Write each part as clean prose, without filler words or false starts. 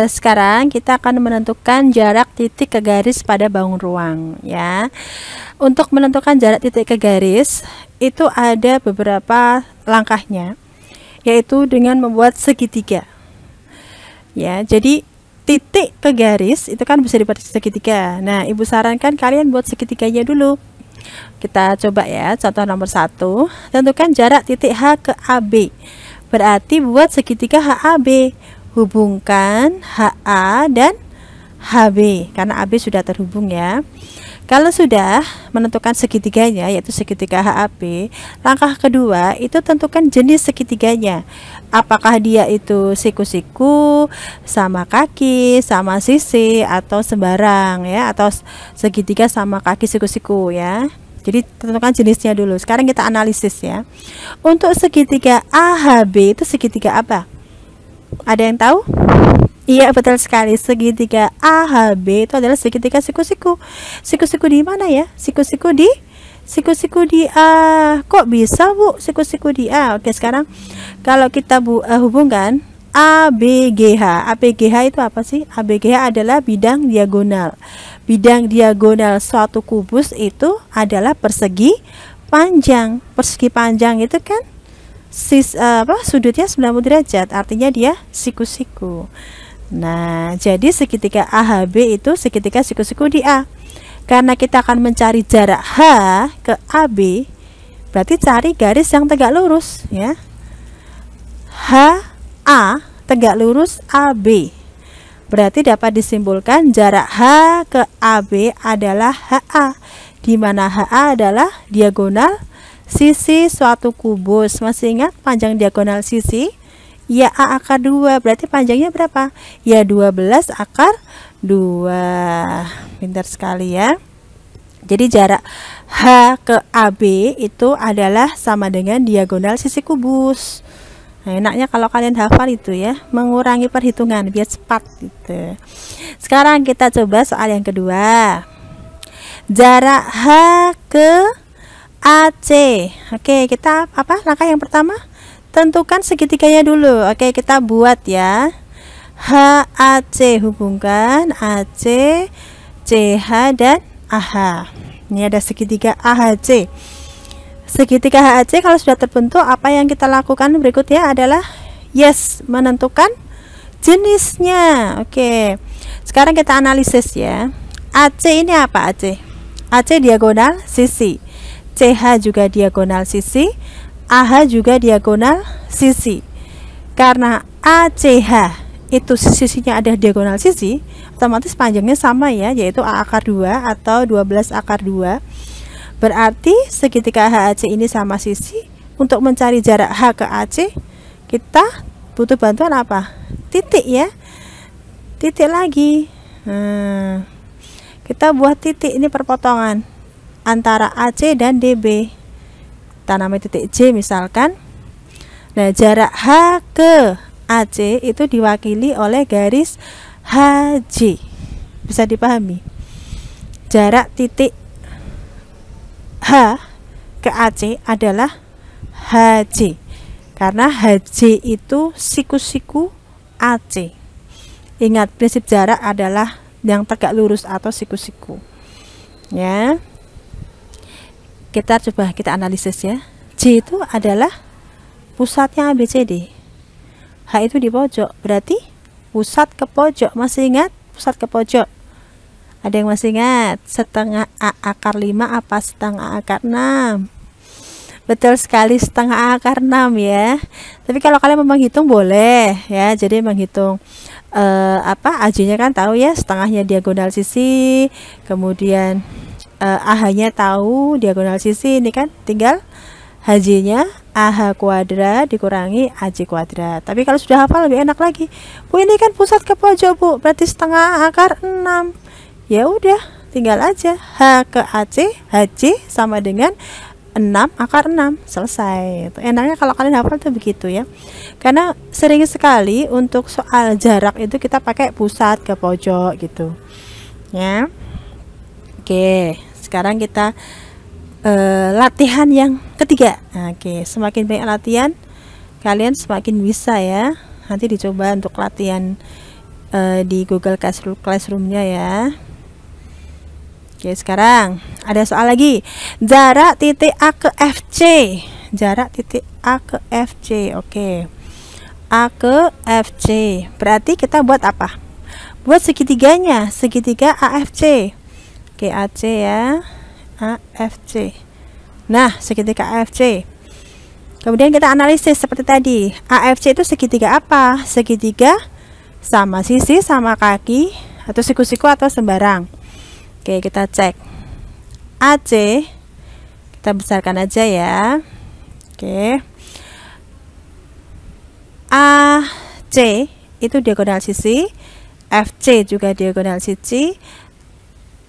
Sekarang kita akan menentukan jarak titik ke garis pada bangun ruang ya. Untuk menentukan jarak titik ke garis itu ada beberapa langkahnya, yaitu dengan membuat segitiga. Ya, jadi titik ke garis itu kan bisa dibuat segitiga. Nah, Ibu sarankan kalian buat segitiganya dulu. Kita coba ya, contoh nomor 1, tentukan jarak titik H ke AB. Berarti buat segitiga HAB, hubungkan HA dan HB karena AB sudah terhubung ya. Kalau sudah menentukan segitiganya, yaitu segitiga HAB, langkah kedua itu tentukan jenis segitiganya. Apakah dia itu siku-siku, sama kaki, sama sisi, atau sembarang ya, atau segitiga sama kaki siku-siku ya. Jadi tentukan jenisnya dulu. Sekarang kita analisis ya. Untuk segitiga AHB itu segitiga apa? Ada yang tahu? Iya, betul sekali. Segitiga AHB itu adalah segitiga siku-siku. Siku-siku di mana ya? Siku-siku di A. Kok bisa, Bu? Siku-siku di A. Oke, sekarang kalau kita hubungkan ABGH. ABGH itu apa sih? ABGH adalah bidang diagonal. Bidang diagonal suatu kubus itu adalah persegi panjang. Persegi panjang itu kan sudutnya 90 derajat, artinya dia siku-siku. Nah, jadi segitiga AHB itu segitiga siku-siku di A. Karena kita akan mencari jarak H ke AB, berarti cari garis yang tegak lurus ya. HA tegak lurus AB. Berarti dapat disimpulkan jarak H ke AB adalah HA, di mana HA adalah diagonal sisi suatu kubus. Masih ingat panjang diagonal sisi? Ya, A akar 2. Berarti panjangnya berapa? Ya, 12 akar 2. Pintar sekali ya. Jadi jarak H ke AB itu adalah sama dengan diagonal sisi kubus. Nah, enaknya kalau kalian hafal itu ya, mengurangi perhitungan biar cepat gitu. Sekarang kita coba soal yang kedua. Jarak H ke AC. Oke, kita apa? Langkah yang pertama, tentukan segitiganya dulu. Oke, kita buat ya. HAC, hubungkan AC, CH dan AH. Ini ada segitiga AHC. Segitiga HAC kalau sudah terbentuk, apa yang kita lakukan berikutnya adalah menentukan jenisnya. Oke. Sekarang kita analisis ya. AC ini apa AC? AC diagonal sisi. CH juga diagonal sisi. AH juga diagonal sisi. Karena ACH itu sisinya ada diagonal sisi, otomatis panjangnya sama ya, yaitu A akar 2 atau 12 akar 2. Berarti segitiga HAC ini sama sisi. Untuk mencari jarak H ke AC, kita butuh bantuan apa? Titik ya. Titik lagi. Kita buat titik, ini perpotongan antara AC dan DB. Kita namanya titik J misalkan. Nah, jarak H ke AC itu diwakili oleh garis HJ. Bisa dipahami? Jarak titik H ke AC adalah HJ. Karena HJ itu siku-siku AC. Ingat, prinsip jarak adalah yang tegak lurus atau siku-siku. Ya. Kita analisis ya. J itu adalah pusatnya ABCD. H itu di pojok, berarti pusat ke pojok. Masih ingat pusat ke pojok? Ada yang masih ingat? Setengah A akar 5 apa setengah A akar 6? Betul sekali, setengah A akar 6 ya. Tapi kalau kalian mau menghitung boleh ya. Jadi menghitung AJ-nya kan tahu ya, setengahnya diagonal sisi, kemudian AH-nya tahu diagonal sisi, ini kan tinggal HJ-nya AH kuadrat dikurangi AJ kuadrat. Tapi kalau sudah hafal lebih enak lagi. Bu, ini kan pusat ke pojok, Bu. Berarti setengah akar 6. Ya udah, tinggal aja H ke AC, HJ sama dengan 6 akar 6. Selesai. Itu enaknya kalau kalian hafal tuh begitu ya. Karena sering sekali untuk soal jarak itu kita pakai pusat ke pojok gitu. Ya. Oke, sekarang kita latihan yang ketiga. Oke, semakin banyak latihan kalian semakin bisa ya. Nanti dicoba untuk latihan di Google Classroom-nya ya. Oke, sekarang ada soal lagi. Jarak titik A ke FC. Jarak titik A ke FC. Oke. A ke FC. Berarti kita buat apa? Buat segitiganya, segitiga AFC. Oke, AC ya. AFC. Nah, segitiga AFC. Kemudian kita analisis seperti tadi. AFC itu segitiga apa? Segitiga sama sisi, sama kaki, atau siku-siku, atau sembarang. Oke, kita cek. AC kita besarkan aja ya. Oke. AC itu diagonal sisi, FC juga diagonal sisi,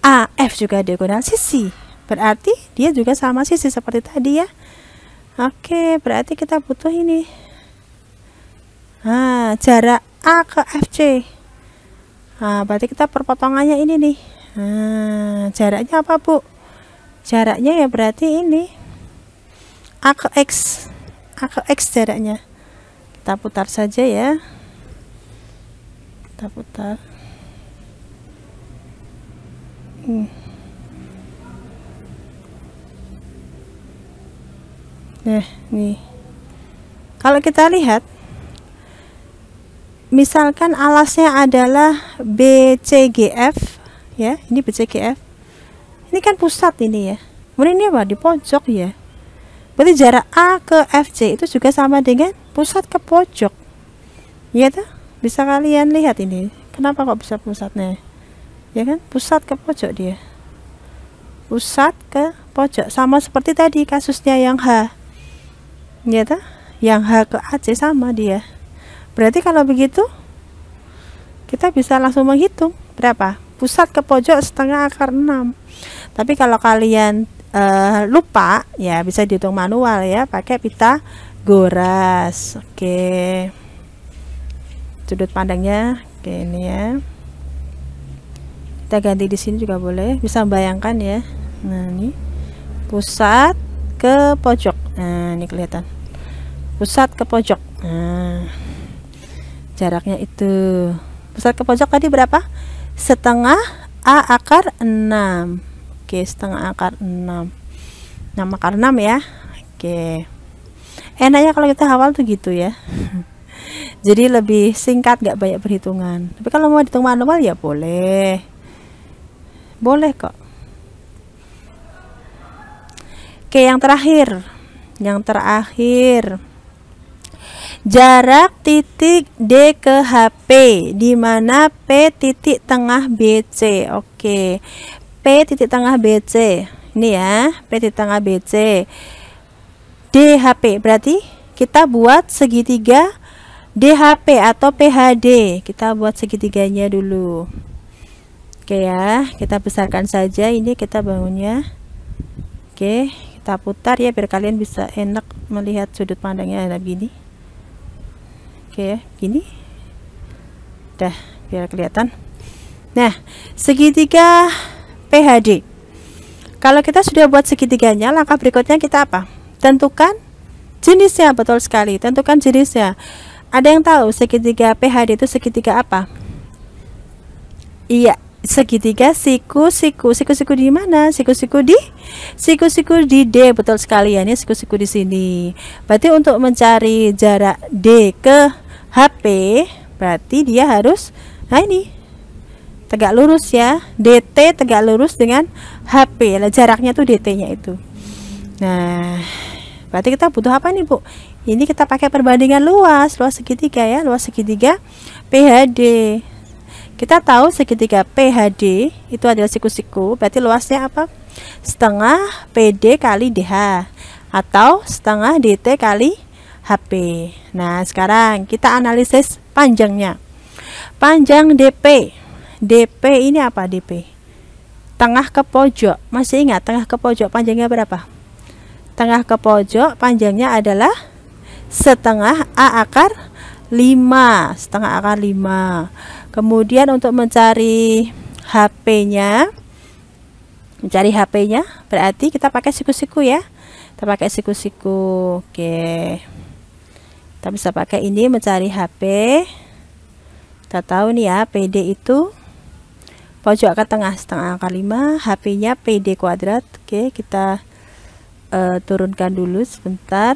AF juga diagonal sisi. Berarti dia juga sama sisi seperti tadi ya. Oke, berarti kita butuh ini. Jarak A ke FC. Berarti kita perpotongannya ini nih. Jaraknya apa, Bu? Jaraknya ya berarti ini. A ke X. A ke X jaraknya. Kita putar saja ya. Kita putar. Nah, nih. Kalau kita lihat, misalkan alasnya adalah BCGF ya, ini BCGF. Ini kan pusat ini ya. Kemudian ini apa? Di pojok ya. Berarti jarak A ke FC itu juga sama dengan pusat ke pojok. Ya tuh? Bisa kalian lihat ini. Kenapa kok bisa pusatnya? Ya kan? Pusat ke pojok dia. Pusat ke pojok, sama seperti tadi kasusnya yang H. Ya tuh? Yang H ke AC sama dia. Berarti kalau begitu kita bisa langsung menghitung berapa? Pusat ke pojok setengah akar 6. Tapi kalau kalian lupa ya bisa dihitung manual ya, pakai Pitagoras. Oke. Sudut pandangnya oke ini ya. Kita ganti di sini juga boleh, bisa membayangkan ya. Nah, ini pusat ke pojok. Nah, ini kelihatan. Pusat ke pojok. Nah, jaraknya itu. Pusat ke pojok tadi berapa? Setengah A akar 6. Oke, setengah akar 6. 6 akar 6 ya. Oke. Enaknya kalau kita hafal tuh gitu ya. Jadi lebih singkat, nggak banyak perhitungan. Tapi kalau mau hitung manual ya boleh. Boleh kok. Oke, yang terakhir. Yang terakhir. Jarak titik D ke HP, di mana P titik tengah BC. Oke. P titik tengah BC. Ini ya, P titik tengah BC. DHP berarti kita buat segitiga DHP atau PHD. Kita buat segitiganya dulu. Oke ya, kita besarkan saja ini, kita bangunnya. Oke, kita putar ya biar kalian bisa enak melihat sudut pandangnya ada begini. Oke, gini. Dah, biar kelihatan. Nah, segitiga PHD. Kalau kita sudah buat segitiganya, langkah berikutnya kita apa? Tentukan jenisnya. Betul sekali, tentukan jenisnya. Ada yang tahu segitiga PHD itu segitiga apa? Iya, segitiga siku-siku. Siku-siku di mana? Siku-siku di D. Betul sekali ya, ini siku-siku di sini. Berarti untuk mencari jarak D ke HP, berarti dia harus, nah ini tegak lurus ya, DT tegak lurus dengan HP. Nah, jaraknya tuh DT-nya itu. Nah, berarti kita butuh apa nih, Bu? Ini kita pakai perbandingan luas segitiga ya, luas segitiga PHD. Kita tahu segitiga PHD itu adalah siku-siku, berarti luasnya apa? Setengah PD kali DH atau setengah DT kali HP. Nah, sekarang kita analisis panjangnya. Panjang DP. DP ini apa DP? Tengah ke pojok. Masih ingat tengah ke pojok panjangnya berapa? Tengah ke pojok panjangnya adalah setengah A akar 5. Setengah akar 5. Kemudian untuk mencari HP-nya, berarti kita pakai siku-siku ya. Kita pakai siku-siku. Oke. Kita Kita bisa pakai ini mencari HP. Kita tahu nih ya, PD itu pojok ke tengah setengah akar 5, HP-nya PD kuadrat. Oke, kita turunkan dulu sebentar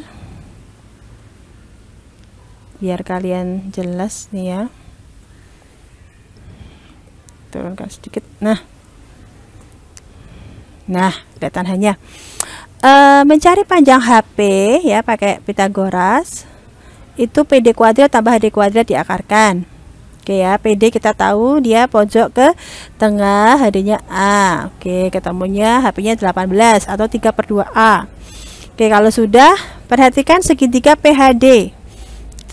biar kalian jelas nih ya. Turunkan sedikit. Nah, kelihatan hanya mencari panjang HP ya pakai Pitagoras. Itu PD kuadrat tambah HD kuadrat diakarkan. Oke ya, PD kita tahu dia pojok ke tengah, HD-nya A. Oke, ketemunya HP-nya 18 atau 3/2A. Oke, kalau sudah, perhatikan segitiga PHD.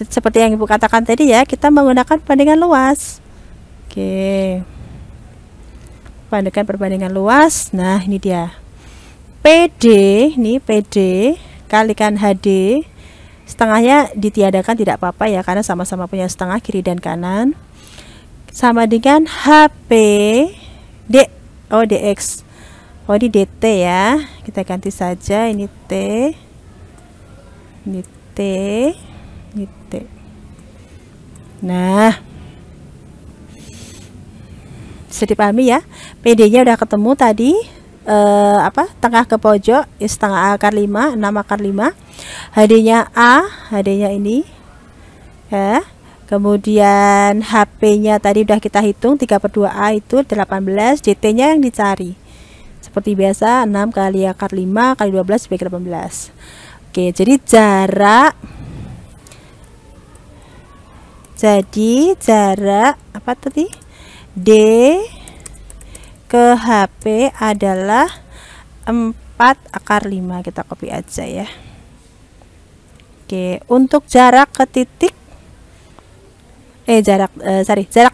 Seperti yang Ibu katakan tadi ya, kita menggunakan perbandingan luas. Oke. Perbandingan luas. Nah, ini dia. PD, ini PD kalikan HD. Setengahnya ditiadakan tidak apa-apa ya, karena sama-sama punya setengah kiri dan kanan. Sama dengan HP DX. Oh, ini DT ya. Kita ganti saja, ini T. Ini T. Ini T. Nah, bisa dipahami ya. PD-nya udah ketemu tadi. Tengah ke pojok setengah akar 5, 6 akar 5. HD-nya A, HD-nya ini ya. Kemudian HP-nya tadi udah kita hitung 3/2A itu 18, JT-nya yang dicari. Seperti biasa 6 kali akar 5 kali 12 sebagai 18. Oke, jadi jarak apa tadi? D ke HP adalah 4 akar 5. Kita copy aja ya. Oke, untuk jarak ke titik jarak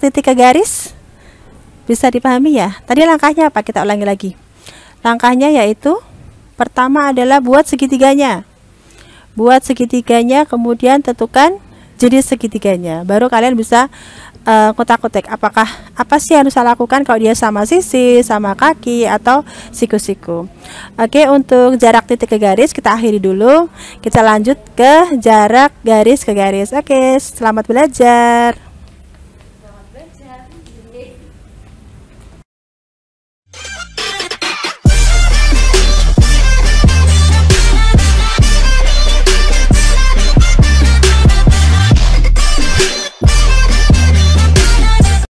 titik ke garis bisa dipahami ya. Tadi langkahnya apa? Kita ulangi lagi. Langkahnya yaitu pertama adalah buat segitiganya. Kemudian tentukan jenis segitiganya. Baru kalian bisa kotak-kotak apa sih yang harus saya lakukan kalau dia sama sisi, sama kaki, atau siku-siku. Oke, untuk jarak titik ke garis kita akhiri dulu. Kita lanjut ke jarak garis ke garis. Oke, selamat belajar.